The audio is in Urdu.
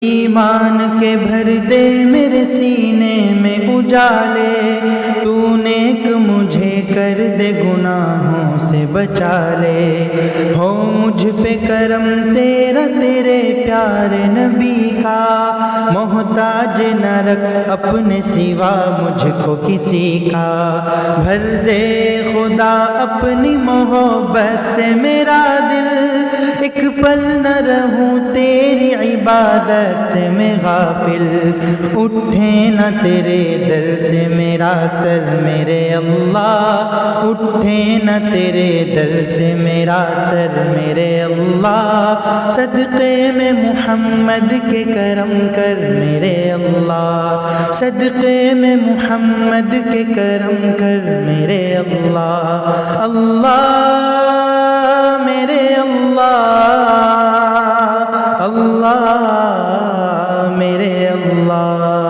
ایمان کے بھر دے میرے سینے میں اجالے، تو نیک مجھے کر دے گناہوں سے بچا لے۔ ہو مجھ پہ کرم تیرا تیرے پیارے نبی کا، محتاج نہ رکھ اپنے سوا مجھ کو کسی کا۔ بھر دے خدا اپنی محبت سے میرا دل، ایک پل نہ رہوں تیری عبادت سے میں غافل۔ اٹھے نہ تیرے در سے میرا سر میرے اللہ، اٹھے نہ تیرے در سے میرا سر میرے اللہ۔ صدقے میں محمد کے کرم کر میرے اللہ، صدقے میں محمد کے کرم کر میرے اللہ۔ اللہ میرے اللہ، اللہ میرے اللہ۔